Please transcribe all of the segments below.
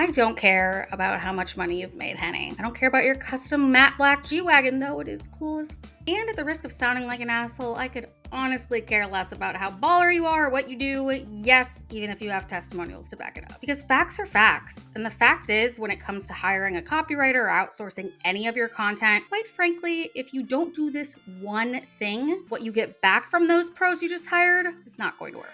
I don't care about how much money you've made, honey. I don't care about your custom matte black G-Wagon, though it is cool as and at the risk of sounding like an asshole, I could honestly care less about how baller you are or what you do. Yes, even if you have testimonials to back it up. Because facts are facts. And the fact is, when it comes to hiring a copywriter or outsourcing any of your content, quite frankly, if you don't do this one thing, what you get back from those pros you just hired is not going to work.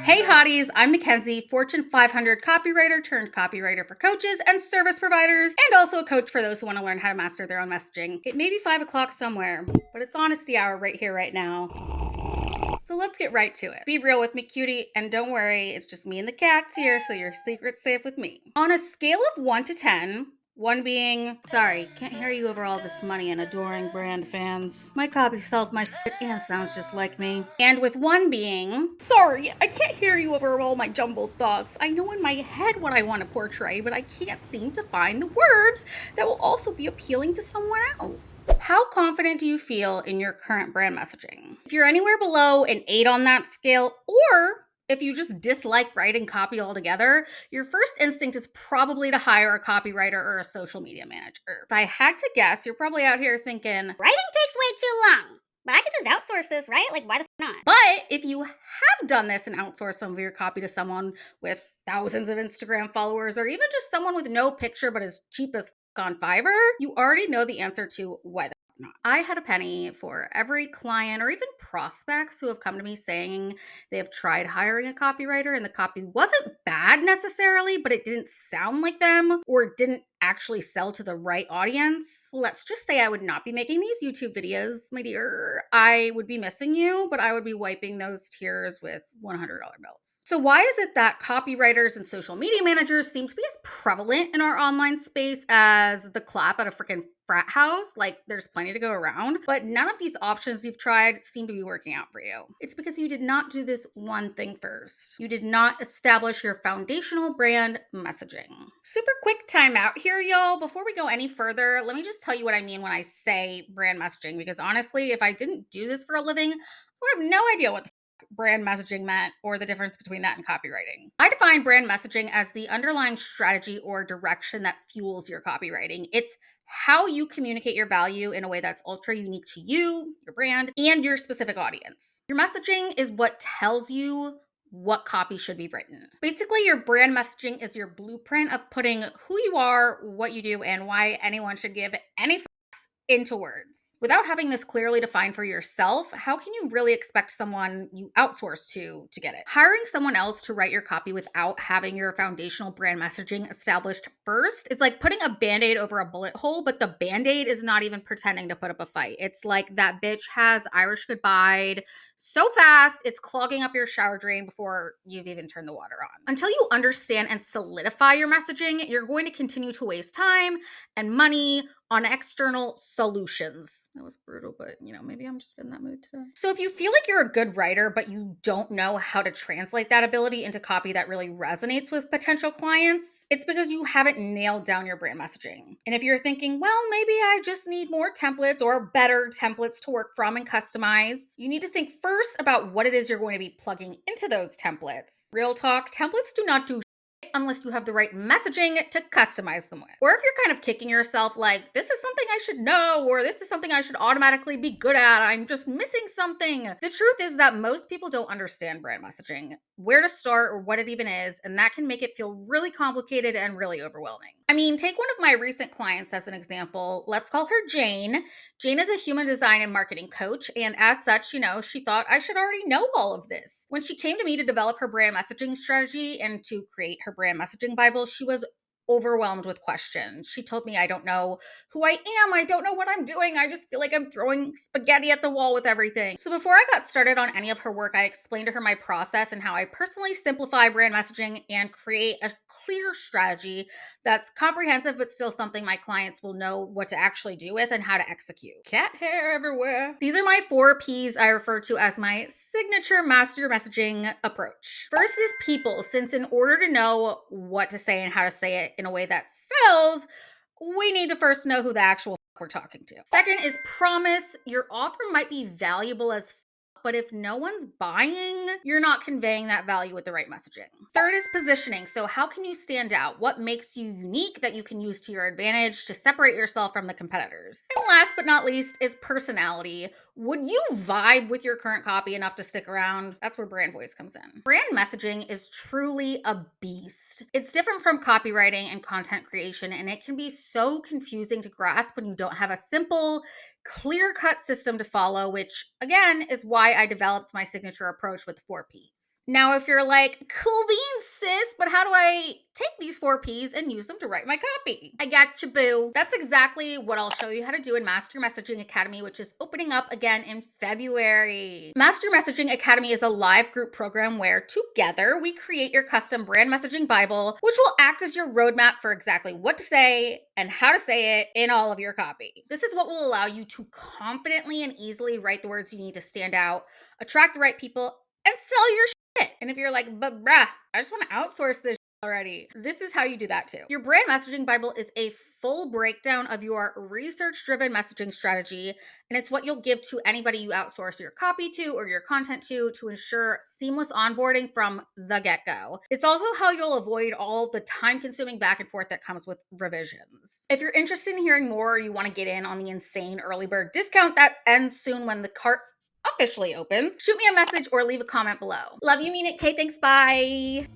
Hey hotties, I'm Mackenzie, Fortune 500 copywriter turned copywriter for coaches and service providers, and also a coach for those who want to learn how to master their own messaging. It may be 5 o'clock somewhere, but it's honesty hour right here, right now. So let's get right to it. Be real with me, cutie, and don't worry, it's just me and the cats here, so your secret's safe with me. On a scale of 1 to 10, 1 being, sorry, can't hear you over all this money and adoring brand fans. My copy sells my shit and sounds just like me. And with 1 being, sorry, I can't hear you over all my jumbled thoughts. I know in my head what I want to portray, but I can't seem to find the words that will also be appealing to someone else. How confident do you feel in your current brand messaging? If you're anywhere below an 8 on that scale, or if you just dislike writing copy altogether, your first instinct is probably to hire a copywriter or a social media manager. If I had to guess, you're probably out here thinking, writing takes way too long, but I could just outsource this, right? Like, why the f not? But if you have done this and outsourced some of your copy to someone with thousands of Instagram followers, or even just someone with no picture but as cheap as on Fiverr, you already know the answer to why not. I had a penny for every client or even prospects who have come to me saying they have tried hiring a copywriter and the copy wasn't bad necessarily, but it didn't sound like them or didn't actually sell to the right audience. Let's just say I would not be making these YouTube videos, my dear. I would be missing you, but I would be wiping those tears with $100 bills. So why is it that copywriters and social media managers seem to be as prevalent in our online space as the clap at a freaking frat house? Like, there's plenty to go around, but none of these options you've tried seem to be working out for you. It's because you did not do this one thing first. You did not establish your foundational brand messaging. Super quick timeout here, y'all. Before we go any further, let me just tell you what I mean when I say brand messaging, because honestly, if I didn't do this for a living, I would have no idea what the brand messaging meant or the difference between that and copywriting. I define brand messaging as the underlying strategy or direction that fuels your copywriting. It's how you communicate your value in a way that's ultra unique to you, your brand, and your specific audience. Your messaging is what tells you what copy should be written. Basically, your brand messaging is your blueprint of putting who you are, what you do, and why anyone should give any fucks into words. Without having this clearly defined for yourself, how can you really expect someone you outsource to get it? Hiring someone else to write your copy without having your foundational brand messaging established first is like putting a Band-Aid over a bullet hole, but the Band-Aid is not even pretending to put up a fight. It's like that bitch has Irish goodbyed so fast, it's clogging up your shower drain before you've even turned the water on. Until you understand and solidify your messaging, you're going to continue to waste time and money on external solutions. That was brutal, but maybe I'm just in that mood today. So if you feel like you're a good writer, but you don't know how to translate that ability into copy that really resonates with potential clients, it's because you haven't nailed down your brand messaging. And if you're thinking, well, maybe I just need more templates or better templates to work from and customize, you need to think first about what it is you're going to be plugging into those templates. Real talk, templates do not do unless you have the right messaging to customize them with. Or if you're kind of kicking yourself like, this is something I should know, or this is something I should automatically be good at, I'm just missing something. The truth is that most people don't understand brand messaging, where to start or what it even is, and that can make it feel really complicated and really overwhelming. I mean, take one of my recent clients as an example. Let's call her Jane. Jane is a human design and marketing coach, and as such, she thought I should already know all of this. When she came to me to develop her brand messaging strategy and to create her brand messaging Bible, she was overwhelmed with questions. She told me, I don't know who I am. I don't know what I'm doing. I just feel like I'm throwing spaghetti at the wall with everything. So before I got started on any of her work, I explained to her my process and how I personally simplify brand messaging and create a clear strategy that's comprehensive, but still something my clients will know what to actually do with and how to execute. Cat hair everywhere. These are my 4 P's I refer to as my signature master your messaging approach. First is people, since in order to know what to say and how to say it, in a way that sells, we need to first know who the actual we're talking to. Second is promise. Your offer might be valuable as but if no one's buying, you're not conveying that value with the right messaging. Third is positioning. So, how can you stand out? What makes you unique that you can use to your advantage to separate yourself from the competitors? And last but not least is personality. Would you vibe with your current copy enough to stick around? That's where brand voice comes in. Brand messaging is truly a beast. It's different from copywriting and content creation, and it can be so confusing to grasp when you don't have a simple, clear-cut system to follow, which again is why I developed my signature approach with 4Ps. Now, if you're like, cool beans, sis, but how do I take these 4Ps and use them to write my copy? I got you, boo. That's exactly what I'll show you how to do in Master Messaging Academy, which is opening up again in February. Master Messaging Academy is a live group program where together we create your custom brand messaging Bible, which will act as your roadmap for exactly what to say and how to say it in all of your copy. This is what will allow you to confidently and easily write the words you need to stand out, attract the right people, and sell your shit. And if you're like, but bruh, I just want to outsource this already, this is how you do that too. Your brand messaging Bible is a full breakdown of your research-driven messaging strategy, and it's what you'll give to anybody you outsource your copy to or your content to ensure seamless onboarding from the get-go. It's also how you'll avoid all the time-consuming back and forth that comes with revisions. If you're interested in hearing more or you want to get in on the insane early bird discount that ends soon when the cart officially opens, shoot me a message or leave a comment below. Love you, mean it, Kay. Thanks, bye.